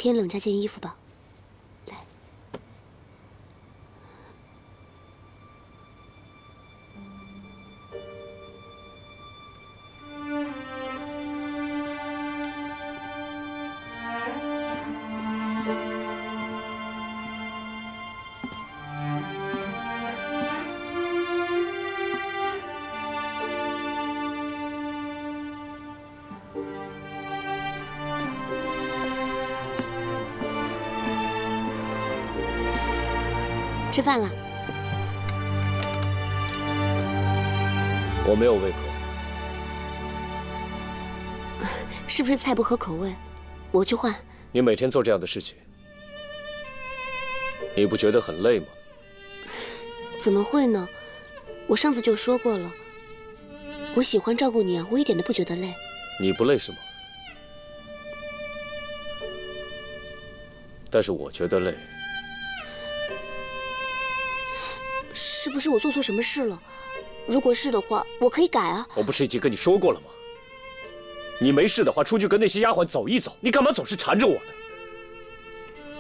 添冷家件衣服吧。来，吃饭了。我没有胃口。是不是菜不合口味？我去换。你每天做这样的事情，你不觉得很累吗？怎么会呢？我上次就说过了，我喜欢照顾你啊，我一点都不觉得累。你不累是吗？但是我觉得累。是不是我做错什么事了？如果是的话，我可以改啊。我不是已经跟你说过了吗？你没事的话，出去跟那些丫鬟走一走，你干嘛总是缠着我呢？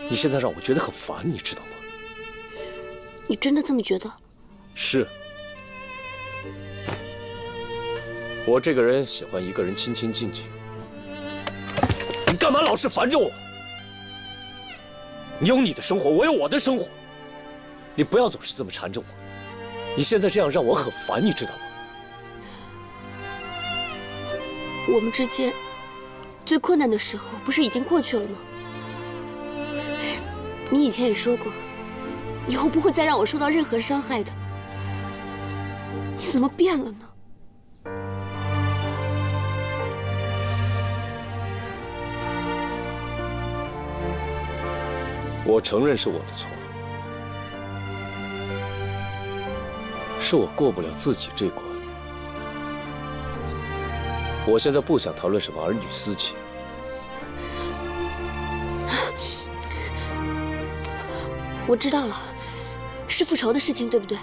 你现在让我觉得很烦，你知道吗？你真的这么觉得？是。我这个人喜欢一个人清清静静。你干嘛老是烦着我？你有你的生活，我有我的生活，你不要总是这么缠着我。你现在这样让我很烦，你知道吗？我们之间最困难的时候不是已经过去了吗？你以前也说过，以后不会再让我受到任何伤害的。你怎么变了呢？我承认是我的错，是我过不了自己这关。我现在不想谈论什么儿女私情。我知道了，是复仇的事情，对不对？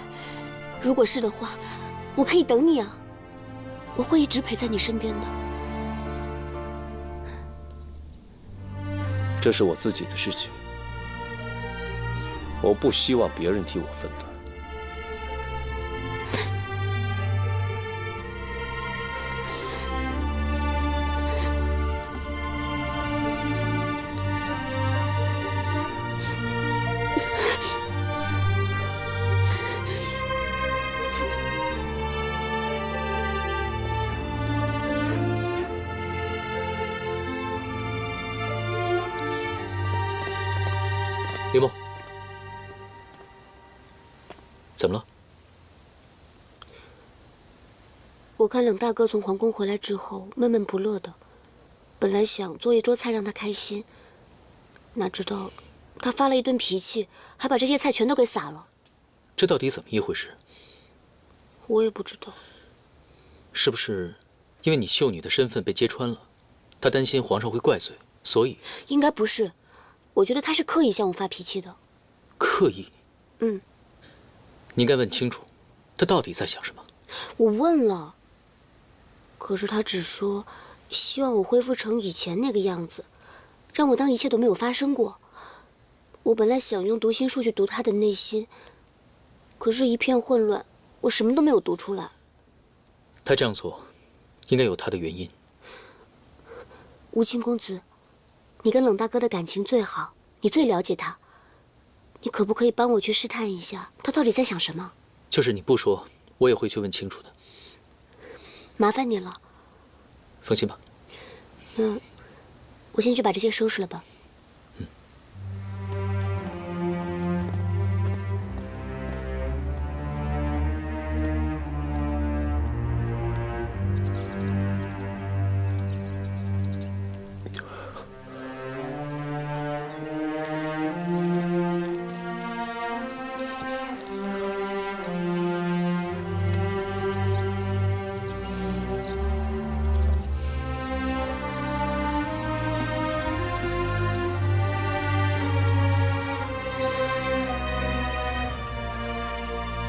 如果是的话，我可以等你啊，我会一直陪在你身边的。这是我自己的事情，我不希望别人替我分担。林梦，怎么了？我看冷大哥从皇宫回来之后闷闷不乐的，本来想做一桌菜让他开心，哪知道他发了一顿脾气，还把这些菜全都给洒了。这到底怎么一回事？我也不知道。是不是因为你秀女的身份被揭穿了，他担心皇上会怪罪，所以……应该不是，我觉得他是刻意向我发脾气的。刻意？嗯。你应该问清楚，他到底在想什么。我问了，可是他只说希望我恢复成以前那个样子，让我当一切都没有发生过。我本来想用读心术去读他的内心，可是一片混乱，我什么都没有读出来。他这样做，应该有他的原因。吴清公子，你跟冷大哥的感情最好，你最了解他，你可不可以帮我去试探一下，他到底在想什么？就是你不说，我也会去问清楚的。麻烦你了。放心吧。那我先去把这些收拾了吧。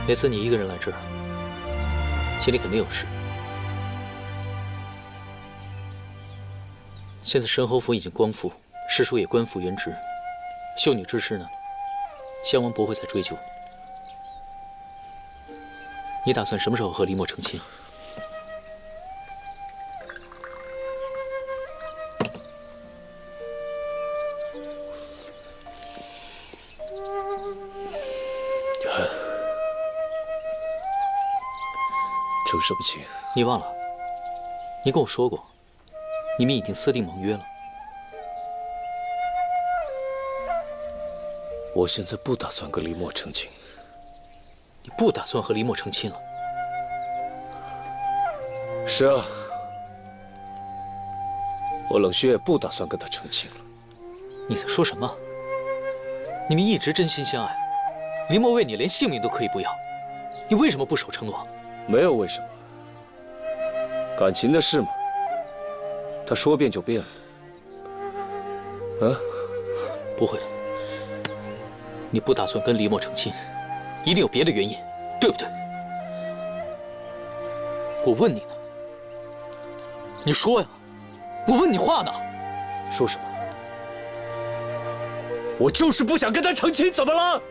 每次你一个人来这儿，心里肯定有事。现在申侯府已经光复，师叔也官复原职，秀女之事呢，襄王不会再追究。你打算什么时候和黎墨成亲？成什么亲？你忘了？你跟我说过，你们已经私定盟约了。我现在不打算跟黎墨成亲。你不打算和黎墨成亲了？是啊，我冷血也不打算跟他成亲了。你在说什么？你们一直真心相爱，黎墨为你连性命都可以不要，你为什么不守承诺？没有为什么，感情的事嘛，他说变就变了。啊？不会的，你不打算跟黎墨成亲，一定有别的原因，对不对？我问你呢，你说呀，我问你话呢。说什么？我就是不想跟他成亲，怎么了？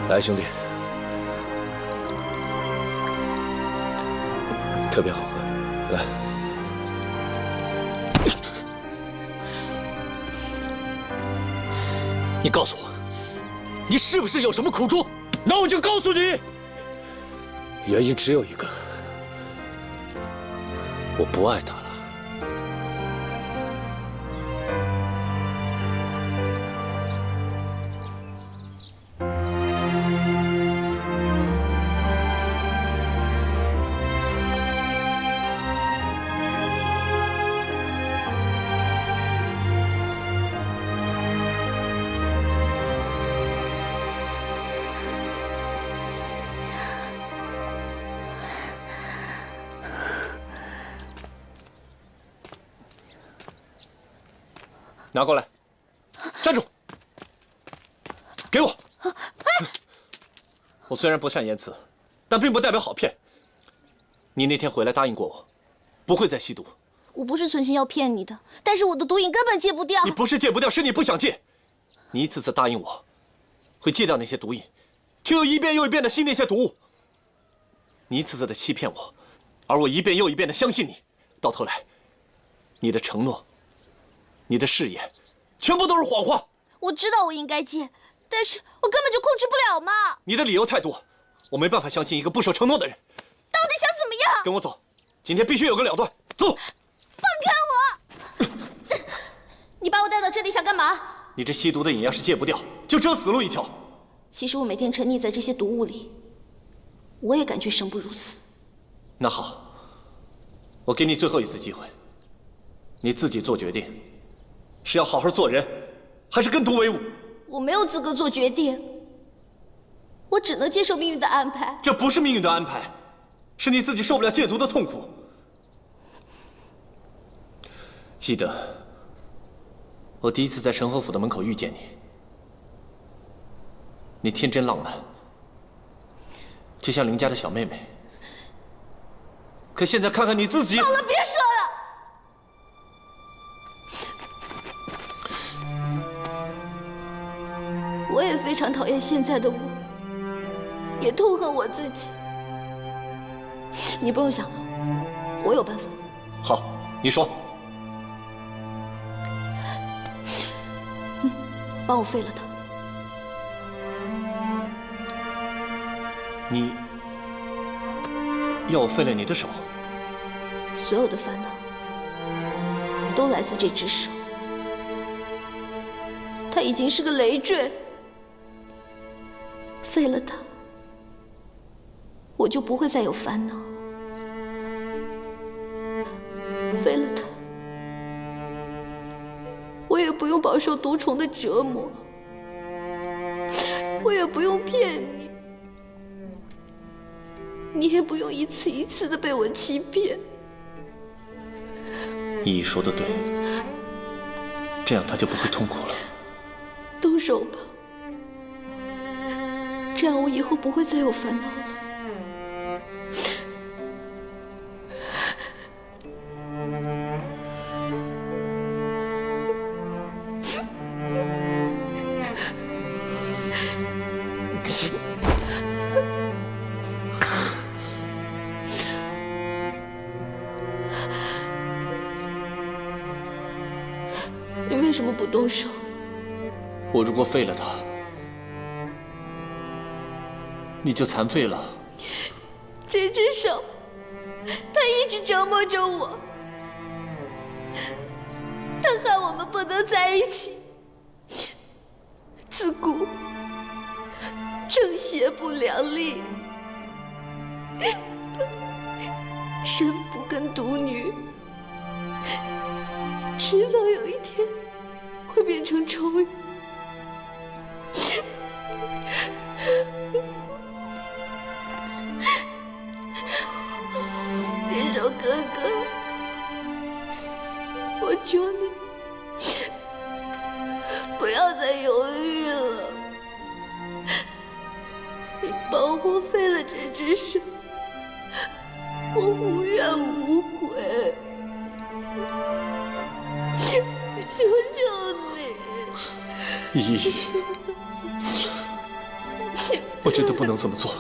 来，兄弟，特别好喝，来。你告诉我，你是不是有什么苦衷？那我就告诉你，原因只有一个，我不爱他了。拿过来，站住！给我！我虽然不善言辞，但并不代表好骗。你那天回来答应过我，不会再吸毒。我不是存心要骗你的，但是我的毒瘾根本戒不掉。你不是戒不掉，是你不想戒。你一次次答应我，会戒掉那些毒瘾，却又一遍又一遍的吸那些毒物。你一次次的欺骗我，而我一遍又一遍的相信你，到头来，你的承诺。你的誓言，全部都是谎话。我知道我应该戒，但是我根本就控制不了嘛。你的理由太多，我没办法相信一个不守承诺的人。到底想怎么样？跟我走，今天必须有个了断。走。放开我！你把我带到这里想干嘛？你这吸毒的瘾要是戒不掉，就只有死路一条。其实我每天沉溺在这些毒物里，我也感觉生不如死。那好，我给你最后一次机会，你自己做决定。是要好好做人，还是跟毒为伍？我没有资格做决定，我只能接受命运的安排。这不是命运的安排，是你自己受不了戒毒的痛苦。记得，我第一次在陈侯府的门口遇见你，你天真浪漫，就像邻家的小妹妹。可现在看看你自己。好了，别说了。我也非常讨厌现在的我，也痛恨我自己。你不用想了，我有办法。好，你说。帮我废了他。你要我废了你的手？所有的烦恼都来自这只手，它已经是个累赘。废了它，我就不会再有烦恼；废了它，我也不用饱受毒虫的折磨，我也不用骗你，你也不用一次一次的被我欺骗。依依说的对，这样他就不会痛苦了。动手吧。这样我以后不会再有烦恼了。为什么不动手？我如果废了他，你就残废了。这只手，它一直折磨着我，它害我们不能在一起。自古正邪不两立，生不跟独女，迟早有一天会变成仇人。天守哥哥，我求你不要再犹豫了，你帮我废了这只手，我无怨无悔，求求你。依依，我觉得不能这么做。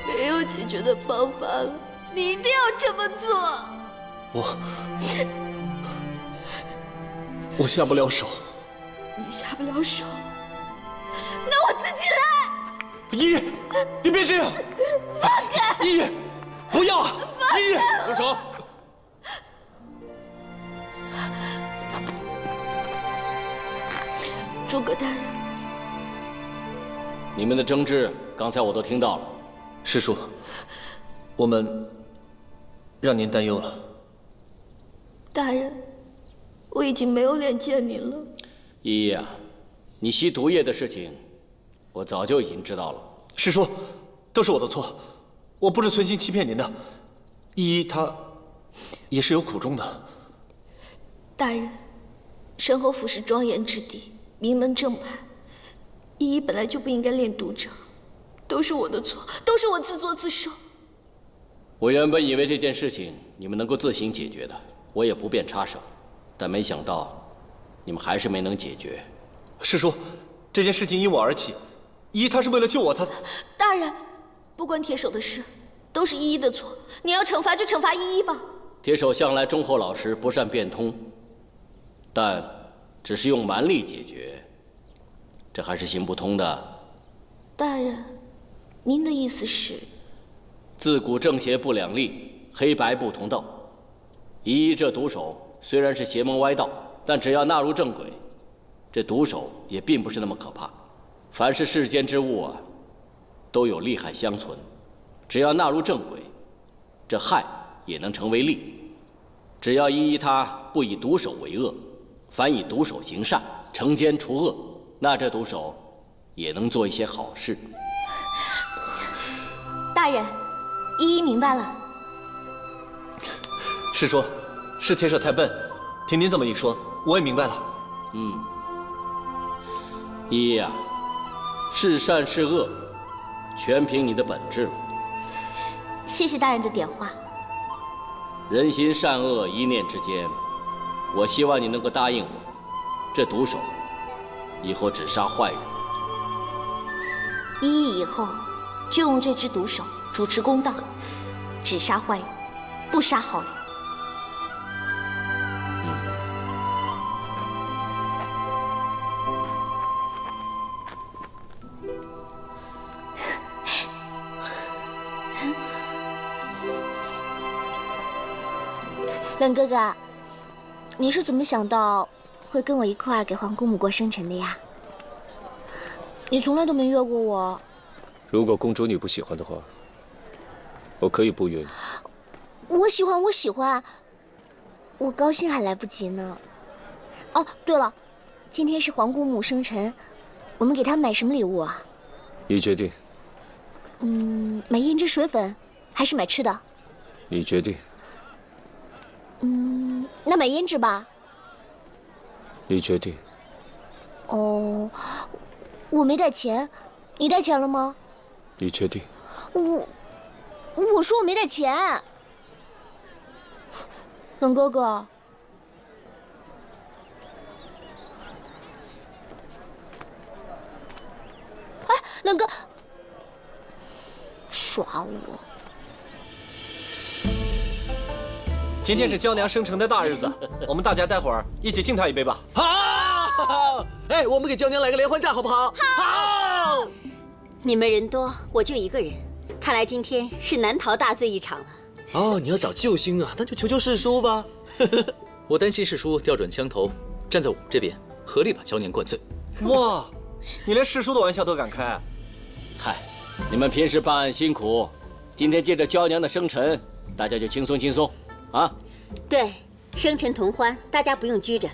没有解决的方法了，你一定要这么做。我下不了手。你下不了手，那我自己来。依依，你别这样。依依，不要啊！依依，住手！诸葛大人，你们的争执，刚才我都听到了。师叔，我们让您担忧了。大人，我已经没有脸见您了。依依啊，你吸毒液的事情，我早就已经知道了。师叔，都是我的错，我不是存心欺骗您的。依依她也是有苦衷的。大人，申侯府是庄严之地，名门正派，依依本来就不应该练毒者，都是我的错，都是我自作自受。我原本以为这件事情你们能够自行解决的，我也不便插手，但没想到你们还是没能解决。师叔，这件事情因我而起，依依她是为了救我，她……大人，不关铁手的事，都是依依的错，你要惩罚就惩罚依依吧。铁手向来忠厚老实，不善变通，但只是用蛮力解决，这还是行不通的。大人，您的意思是？自古正邪不两立，黑白不同道。依依这毒手虽然是邪门歪道，但只要纳入正轨，这毒手也并不是那么可怕。凡是世间之物啊，都有利害相存，只要纳入正轨，这害也能成为利。只要依依他不以毒手为恶，反以毒手行善，惩奸除恶，那这毒手也能做一些好事。大人，依依明白了。师叔，是铁手太笨，听您这么一说，我也明白了。依依啊，是善是恶，全凭你的本事了。谢谢大人的点化。人心善恶一念之间，我希望你能够答应我，这毒手以后只杀坏人。依依以后就用这只毒手主持公道，只杀坏人，不杀好人。冷哥哥，你是怎么想到会跟我一块儿给皇姑母过生辰的呀？你从来都没约过我。如果公主你不喜欢的话，我可以不约你。我喜欢，我喜欢。我高兴还来不及呢。哦，对了，今天是皇姑母生辰，我们给她买什么礼物啊？你决定。买胭脂水粉，还是买吃的？你决定。那买胭脂吧。你决定。哦，我没带钱，你带钱了吗？你确定？我说我没带钱。冷哥哥，哎，冷哥，耍我。今天是娇娘生辰的大日子，我们大家待会儿一起敬她一杯吧。好，哎，我们给娇娘来个连环炸，好不好？好。你们人多，我就一个人，看来今天是难逃大罪一场了。哦，你要找救星啊，那就求求世叔吧。我担心世叔调转枪头，站在我们这边，合力把娇娘灌醉。哇，你连世叔的玩笑都敢开？嗨，你们平时办案辛苦，今天借着娇娘的生辰，大家就轻松轻松啊。对，生辰同欢，大家不用拘着。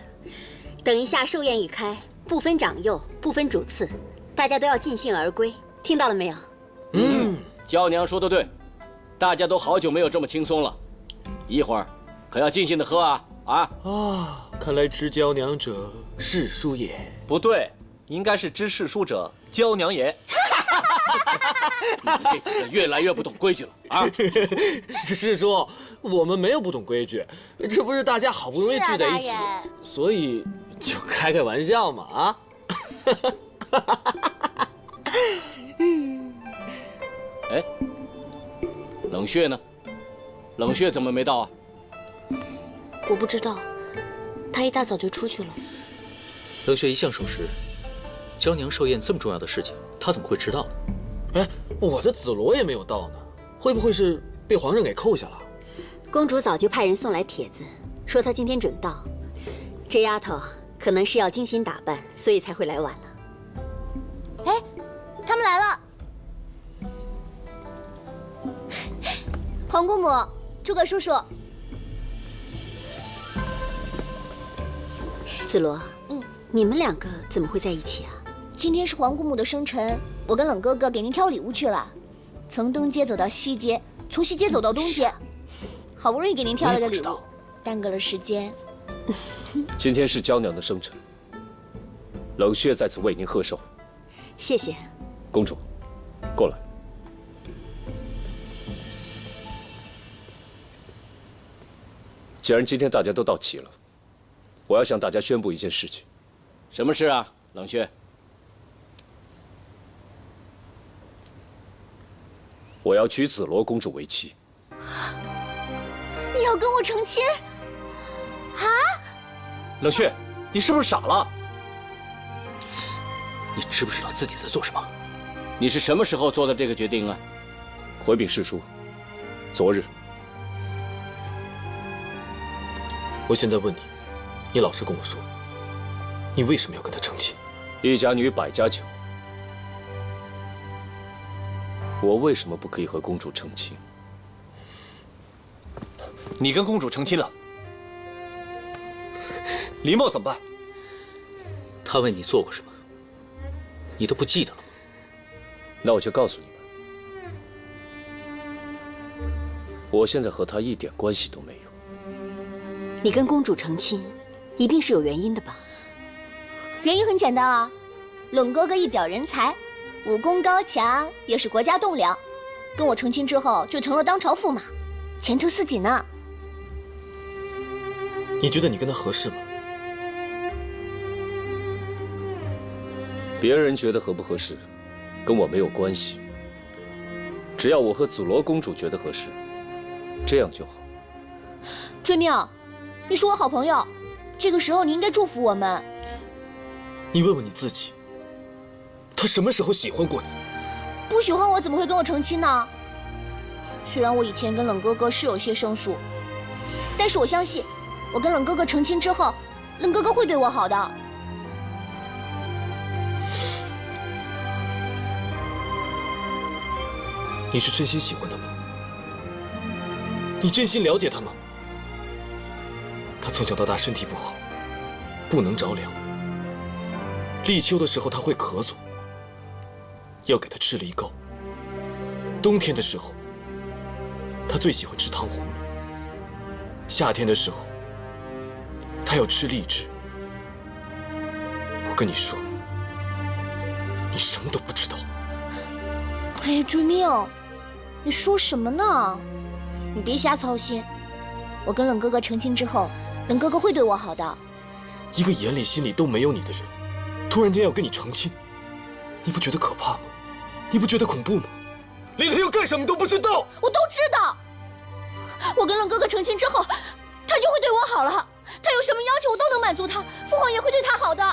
等一下寿宴一开，不分长幼，不分主次，大家都要尽兴而归，听到了没有？娇娘说的对，大家都好久没有这么轻松了，一会儿可要尽兴的喝啊啊！看来知娇娘者世叔也。不对，应该是知世叔者娇娘也。你们这几个越来越不懂规矩了啊！世叔，我们没有不懂规矩，这不是大家好不容易聚在一起，所以就开开玩笑嘛啊！哎，冷血呢？冷血怎么没到啊？我不知道，他一大早就出去了。冷血一向守时，娇娘寿宴这么重要的事情，他怎么会迟到呢？哎，我的紫罗也没有到呢，会不会是被皇上给扣下了？公主早就派人送来帖子，说她今天准到。这丫头可能是要精心打扮，所以才会来晚了。哎，他们来了。皇姑母，诸葛叔叔。紫罗，你们两个怎么会在一起啊？今天是皇姑母的生辰，我跟冷哥哥给您挑礼物去了，从东街走到西街，从西街走到东街，好不容易给您挑了个礼物，耽搁了时间。今天是娇娘的生辰，冷血在此为您贺寿。谢谢。公主，过来。既然今天大家都到齐了，我要向大家宣布一件事情。什么事啊，冷血？我要娶紫罗公主为妻。你要跟我成亲？啊！冷血，你是不是傻了？你知不知道自己在做什么？你是什么时候做的这个决定啊？回禀世叔，昨日。我现在问你，你老实跟我说，你为什么要跟他成亲？一家女百家酒，我为什么不可以和公主成亲？你跟公主成亲了，李默怎么办？他为你做过什么，你都不记得了吗？那我就告诉你们，我现在和他一点关系都没有。你跟公主成亲，一定是有原因的吧？原因很简单啊，冷哥哥一表人才，武功高强，也是国家栋梁，跟我成亲之后就成了当朝驸马，前途似锦呢。你觉得你跟他合适吗？别人觉得合不合适，跟我没有关系。只要我和紫罗公主觉得合适，这样就好。追命，你是我好朋友，这个时候你应该祝福我们。你问问你自己，他什么时候喜欢过你？不喜欢我怎么会跟我成亲呢？虽然我以前跟冷哥哥是有些生疏，但是我相信，我跟冷哥哥成亲之后，冷哥哥会对我好的。你是真心喜欢他吗？你真心了解他吗？他从小到大身体不好，不能着凉。立秋的时候他会咳嗽，要给他吃梨膏。冬天的时候，他最喜欢吃糖葫芦。夏天的时候，他要吃荔枝。我跟你说，你什么都不知道。哎，追命，你说什么呢？你别瞎操心，我跟冷哥哥成亲之后，冷哥哥会对我好的。一个眼里心里都没有你的人，突然间要跟你成亲，你不觉得可怕吗？你不觉得恐怖吗？连他要干什么都不知道。我都知道。我跟冷哥哥成亲之后，他就会对我好了。他有什么要求，我都能满足他。父皇也会对他好的。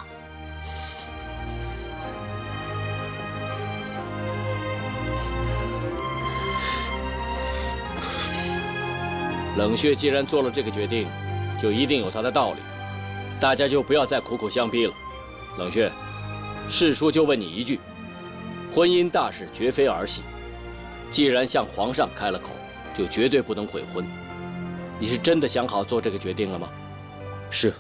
冷血既然做了这个决定，就一定有他的道理，大家就不要再苦苦相逼了。冷血，世叔就问你一句：婚姻大事绝非儿戏，既然向皇上开了口，就绝对不能悔婚。你是真的想好做这个决定了吗？是。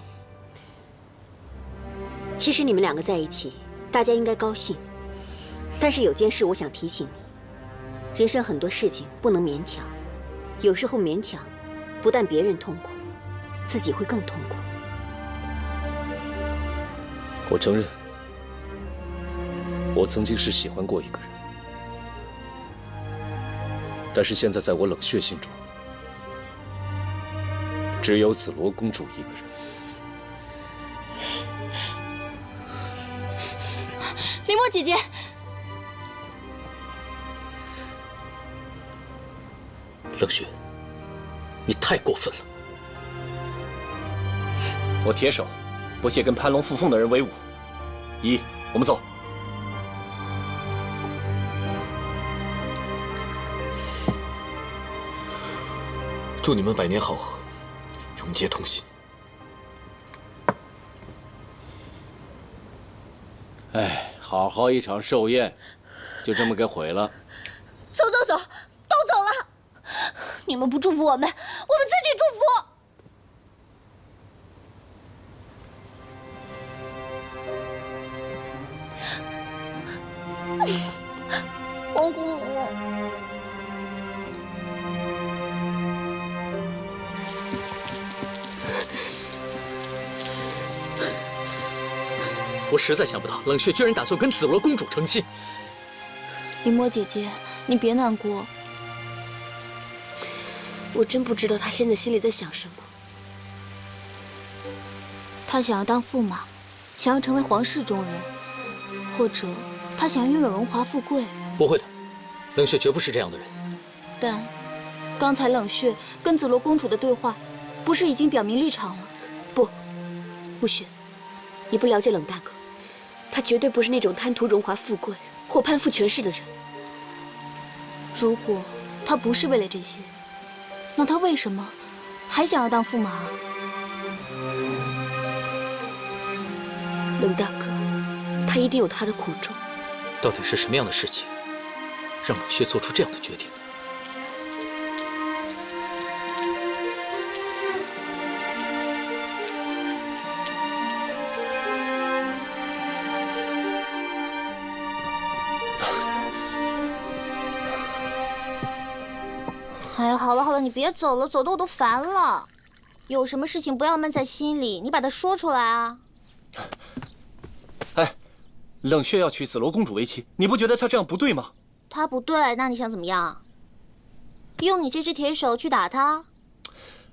其实你们两个在一起，大家应该高兴。但是有件事我想提醒你：人生很多事情不能勉强，有时候勉强，不但别人痛苦，自己会更痛苦。我承认，我曾经是喜欢过一个人，但是现在在我冷血心中，只有紫罗公主一个人。林墨姐姐，冷血，你太过分了！我铁手不屑跟攀龙附凤的人为伍。依，我们走。祝你们百年好合，永结同心。哎，好好一场寿宴，就这么给毁了。走走走，都走了。你们不祝福我们，我们自己祝福。皇姑母，我实在想不到，冷血居然打算跟紫罗公主成亲。林墨姐姐，你别难过。我真不知道他现在心里在想什么。他想要当驸马，想要成为皇室中人，或者他想要拥有荣华富贵。不会的，冷血绝不是这样的人。但刚才冷血跟紫罗公主的对话，不是已经表明立场了？不，暮雪，你不了解冷大哥，他绝对不是那种贪图荣华富贵或攀附权势的人。如果他不是为了这些，那他为什么还想要当驸马？冷大哥，他一定有他的苦衷。到底是什么样的事情，让冷血做出这样的决定？哎呀，好了好了，你别走了，走的我都烦了。有什么事情不要闷在心里，你把它说出来啊。哎，冷血要娶紫罗公主为妻，你不觉得他这样不对吗？他不对，那你想怎么样？用你这只铁手去打他？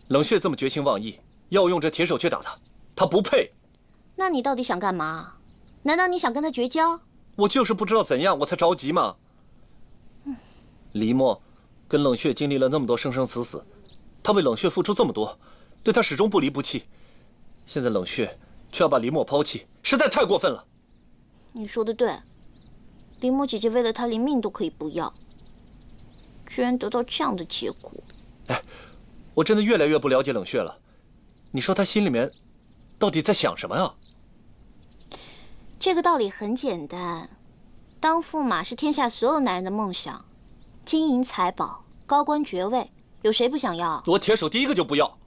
冷血这么决心忘义，要用这铁手去打他，他不配。那你到底想干嘛？难道你想跟他绝交？我就是不知道怎样，我才着急嘛。黎墨跟冷血经历了那么多生生死死，他为冷血付出这么多，对他始终不离不弃。现在冷血却要把黎墨抛弃，实在太过分了。你说的对，林墨姐姐为了他连命都可以不要，居然得到这样的结果。哎，我真的越来越不了解冷血了。你说他心里面到底在想什么呀？这个道理很简单，当驸马是天下所有男人的梦想，金银财宝、高官爵位，有谁不想要？我铁手第一个就不要。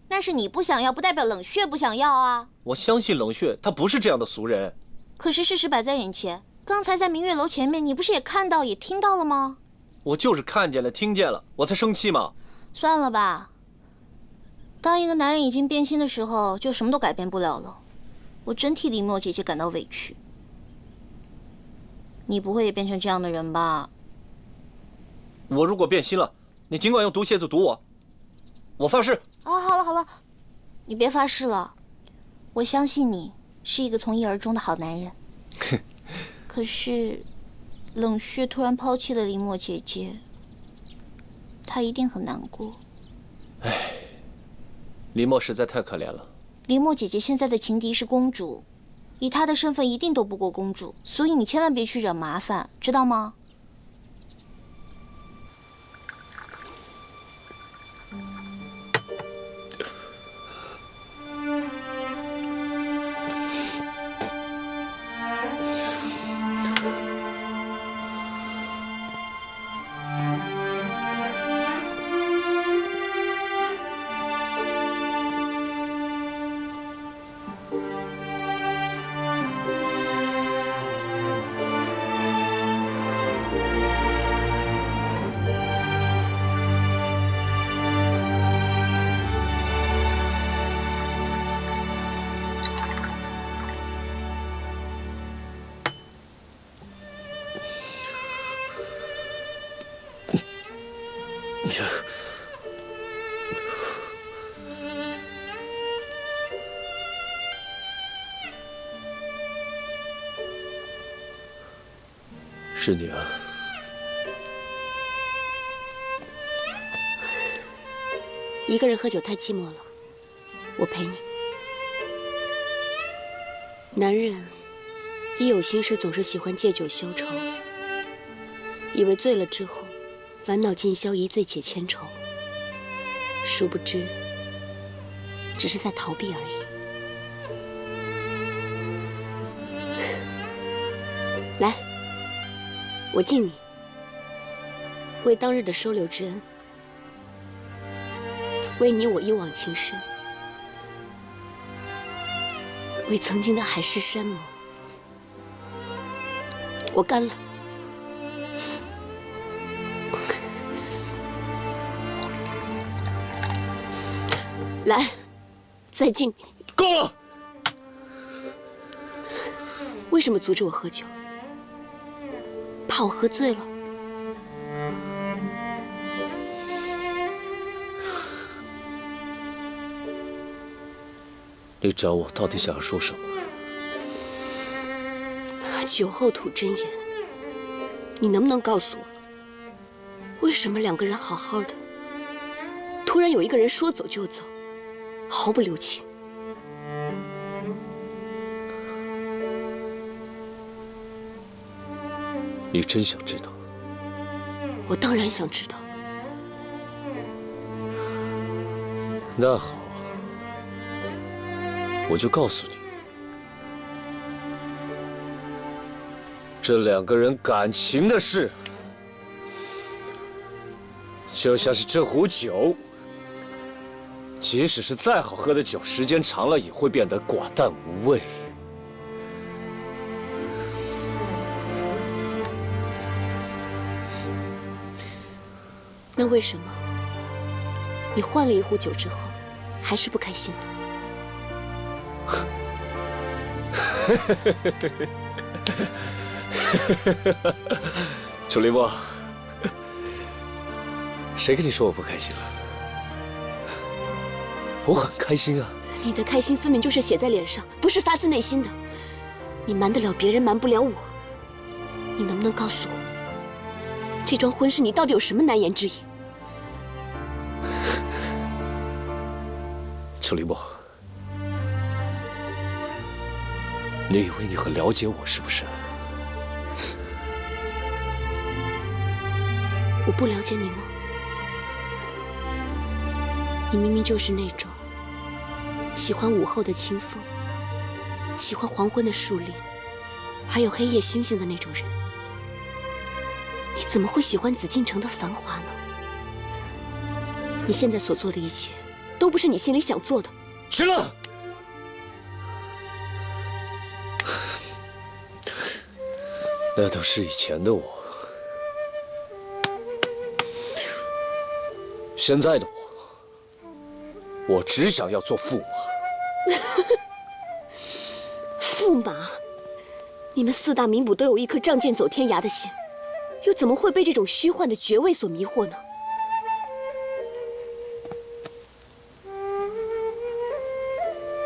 那是你不想要，不代表冷血不想要啊。我相信冷血他不是这样的俗人。可是事实摆在眼前，刚才在明月楼前面，你不是也看到也听到了吗？我就是看见了听见了，我才生气嘛。算了吧，当一个男人已经变心的时候，就什么都改变不了了。我真替黎墨姐姐感到委屈。你不会也变成这样的人吧？我如果变心了，你尽管用毒蝎子毒我，我发誓。啊，好了好了，你别发誓了，我相信你是一个从一而终的好男人。可是，冷血突然抛弃了黎墨姐姐，她一定很难过。林墨实在太可怜了。林墨姐姐现在的情敌是公主，以她的身份一定斗不过公主，所以你千万别去惹麻烦，知道吗？是你啊！一个人喝酒太寂寞了，我陪你。男人一有心事总是喜欢借酒消愁，以为醉了之后烦恼尽消，一醉解千愁。殊不知，只是在逃避而已。来，我敬你，为当日的收留之恩，为你我一往情深，为曾经的海誓山盟，我干了。来，再敬。够了！为什么阻止我喝酒？怕我喝醉了？你找我到底想要说什么？酒后吐真言，你能不能告诉我，为什么两个人好好的，突然有一个人说走就走，毫不留情？你真想知道？我当然想知道。那好，我就告诉你，这两个人感情的事，就像是这壶酒，即使是再好喝的酒，时间长了也会变得寡淡无味。那为什么你换了一壶酒之后，还是不开心呢？楚离墨，谁跟你说我不开心了？我很开心啊！你的开心分明就是写在脸上，不是发自内心的。你瞒得了别人，瞒不了我。你能不能告诉我，这桩婚事你到底有什么难言之隐？楚离墨，你以为你很了解我是不是？我不了解你吗？你明明就是那种喜欢午后的清风，喜欢黄昏的树林，还有黑夜星星的那种人。你怎么会喜欢紫禁城的繁华呢？你现在所做的一切，都不是你心里想做的。行了，那都是以前的我。现在的我只想要做驸马。驸马？你们四大名捕都有一颗仗剑走天涯的心，又怎么会被这种虚幻的爵位所迷惑呢？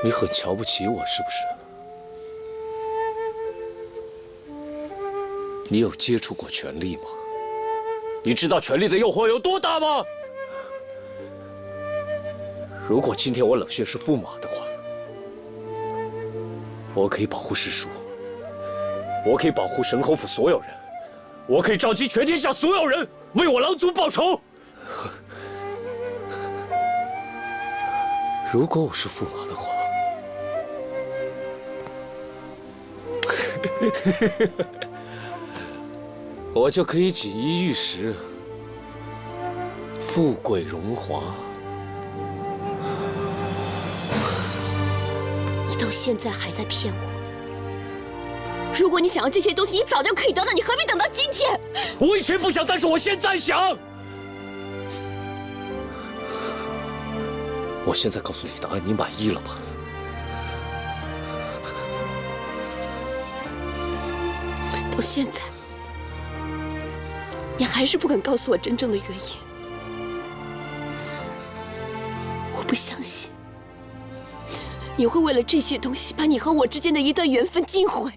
你很瞧不起我是不是？你有接触过权力吗？你知道权力的诱惑有多大吗？如果今天我冷血是驸马的话，我可以保护师叔，我可以保护神侯府所有人，我可以召集全天下所有人为我狼族报仇。如果我是驸马的话，我就可以锦衣玉食，富贵荣华。你到现在还在骗我。如果你想要这些东西，你早就可以得到，你何必等到今天？我以前不想，但是我现在想。我现在告诉你答案，你满意了吧？到现在，你还是不肯告诉我真正的原因。我不相信你会为了这些东西把你和我之间的一段缘分尽毁。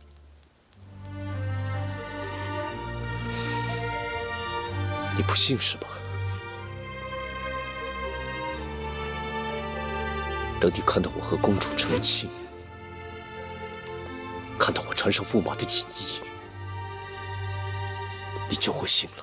你不信是吧？等你看到我和公主成亲，看到我穿上驸马的锦衣，你就会信了吧？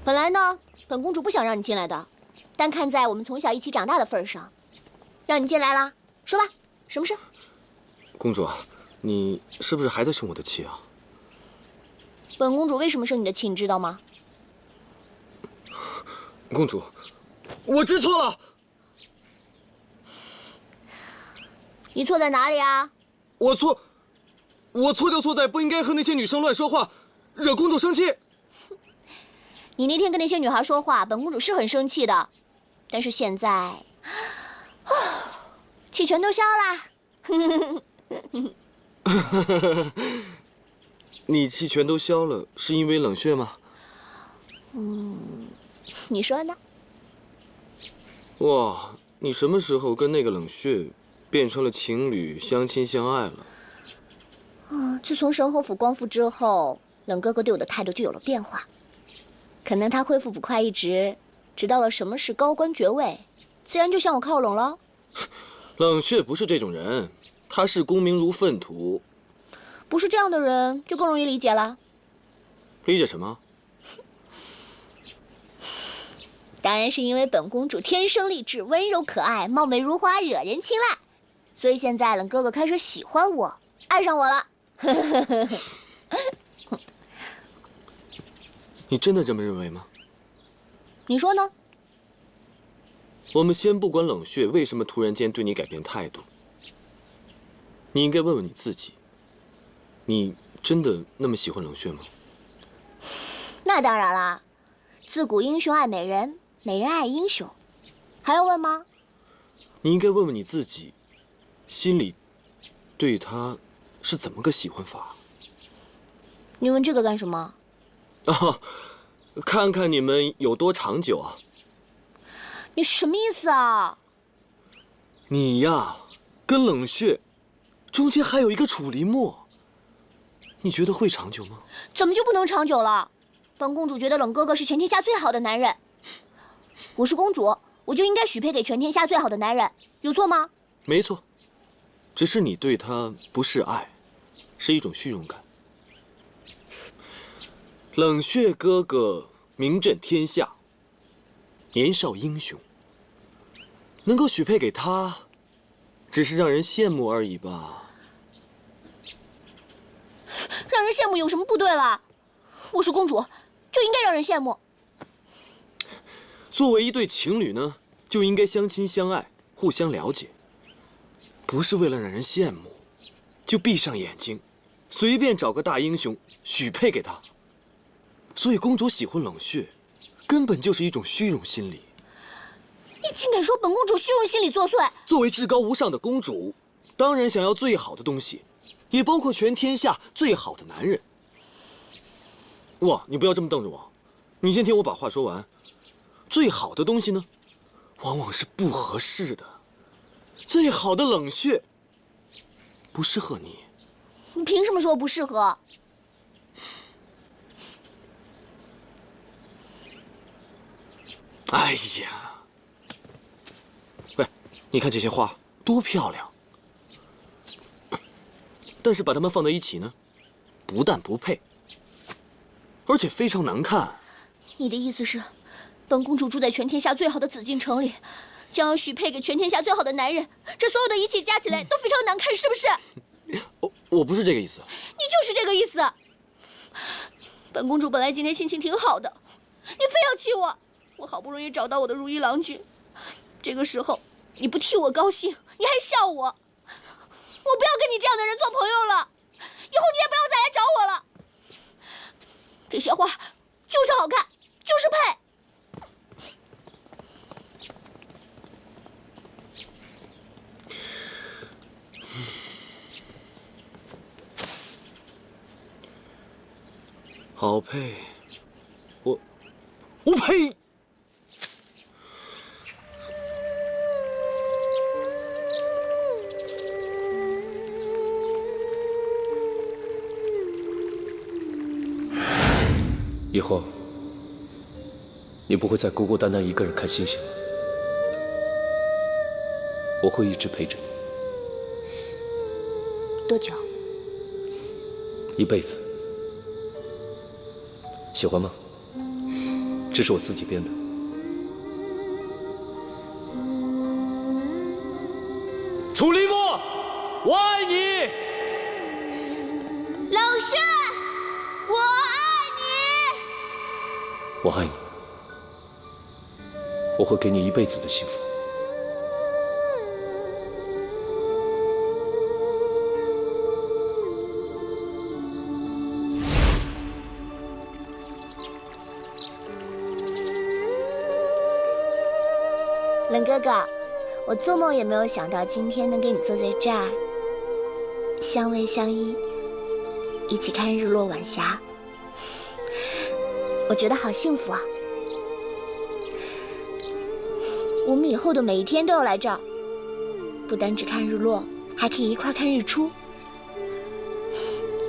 本来呢，本公主不想让你进来的，但看在我们从小一起长大的份上，让你进来了。说吧，什么事？公主，你是不是还在生我的气啊？本公主为什么生你的气，你知道吗？公主，我知错了。你错在哪里啊？我错就错在不应该和那些女生乱说话，惹公主生气。你那天跟那些女孩说话，本公主是很生气的，但是现在，气全都消啦。你气全都消了，是因为冷血吗？你说呢？哇，你什么时候跟那个冷血变成了情侣，相亲相爱了？自从神侯府光复之后，冷哥哥对我的态度就有了变化。可能他恢复捕快一职，知道了什么是高官爵位，自然就向我靠拢了。冷血不是这种人，他视功名如粪土。不是这样的人，就更容易理解了。理解什么？当然是因为本公主天生丽质，温柔可爱，貌美如花，惹人青睐，所以现在冷哥哥开始喜欢我，爱上我了。你真的这么认为吗？你说呢？我们先不管冷血为什么突然间对你改变态度，你应该问问你自己，你真的那么喜欢冷血吗？那当然啦，自古英雄爱美人，美人爱英雄，还要问吗？你应该问问你自己，心里对他是怎么个喜欢法？你问这个干什么？啊，看看你们有多长久啊！你什么意思啊？你呀，跟冷血中间还有一个楚离墨，你觉得会长久吗？怎么就不能长久了？本公主觉得冷哥哥是全天下最好的男人，我是公主，我就应该许配给全天下最好的男人，有错吗？没错，只是你对他不是爱，是一种虚荣感。冷血哥哥名震天下，年少英雄，能够许配给他，只是让人羡慕而已吧。让人羡慕有什么不对了？我是公主，就应该让人羡慕。作为一对情侣呢，就应该相亲相爱，互相了解，不是为了让人羡慕，就闭上眼睛，随便找个大英雄许配给他。所以公主喜欢冷血，根本就是一种虚荣心理。你竟敢说本公主虚荣心理作祟！作为至高无上的公主，当然想要最好的东西，也包括全天下最好的男人。哇，你不要这么瞪着我，你先听我把话说完。最好的东西呢，往往是不合适的。最好的冷血，不适合你。你凭什么说我不适合？哎呀，喂，你看这些花多漂亮，但是把它们放在一起呢，不但不配，而且非常难看。你的意思是，本公主住在全天下最好的紫禁城里，将要许配给全天下最好的男人，这所有的一切加起来都非常难看，是不是？我不是这个意思。你就是这个意思。本公主本来今天心情挺好的，你非要气我。我好不容易找到我的如意郎君，这个时候你不替我高兴，你还笑我。我不要跟你这样的人做朋友了，以后你也不要再来找我了。这些花就是好看，就是配。好配，我呸！以后，你不会再孤孤单单一个人看星星了，我会一直陪着你，多久？一辈子。喜欢吗？这是我自己编的。楚离墨，我爱你。老师，我爱你。我爱你，我会给你一辈子的幸福。冷哥哥，我做梦也没有想到今天能跟你坐在这儿，相偎相依，一起看日落晚霞，我觉得好幸福啊！我们以后的每一天都要来这儿，不单只看日落，还可以一块看日出。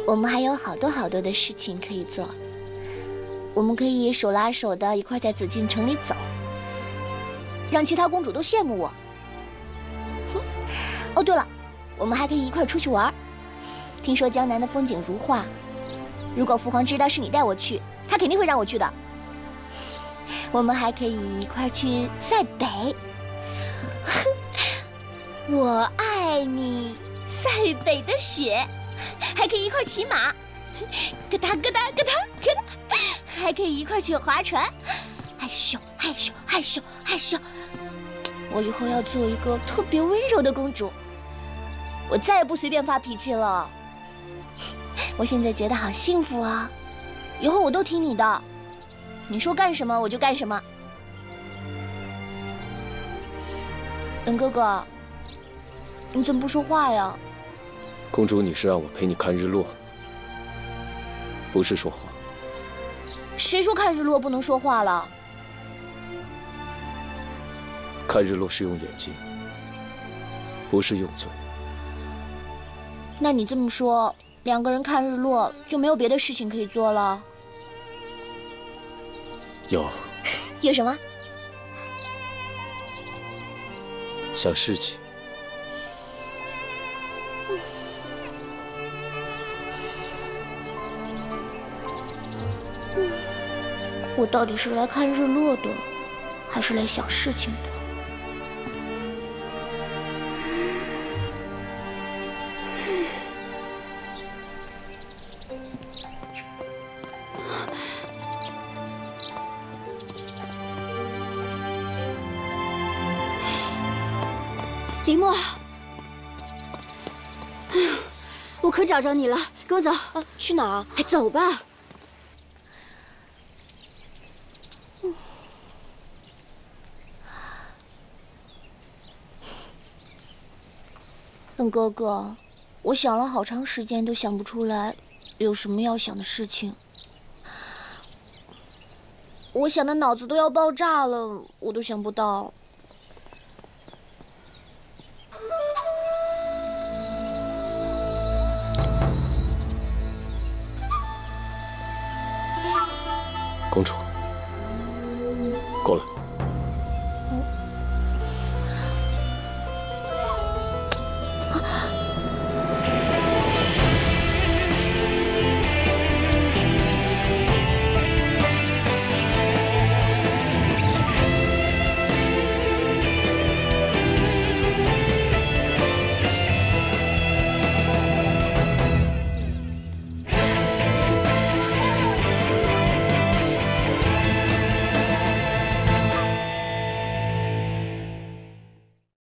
我们还有好多好多的事情可以做，我们可以手拉手的一块在紫禁城里走，让其他公主都羡慕我。哦，对了，我们还可以一块出去玩。听说江南的风景如画，如果父皇知道是你带我去，他肯定会让我去的。我们还可以一块去塞北。我爱你，塞北的雪。还可以一块骑马，咯哒咯哒咯哒咯哒，还可以一块去划船。害羞害羞害羞害羞。我以后要做一个特别温柔的公主，我再也不随便发脾气了。我现在觉得好幸福啊，以后我都听你的，你说干什么我就干什么。冷哥哥，你怎么不说话呀？公主，你是让我陪你看日落，不是说话。谁说看日落不能说话了？看日落是用眼睛，不是用嘴。那你这么说，两个人看日落就没有别的事情可以做了？有。有什么？想事情。我到底是来看日落的，还是来想事情的？林墨，我可找着你了，跟我走。去哪儿？哎，走吧。本哥哥，我想了好长时间都想不出来有什么要想的事情。我想的脑子都要爆炸了，我都想不到。公主，过来。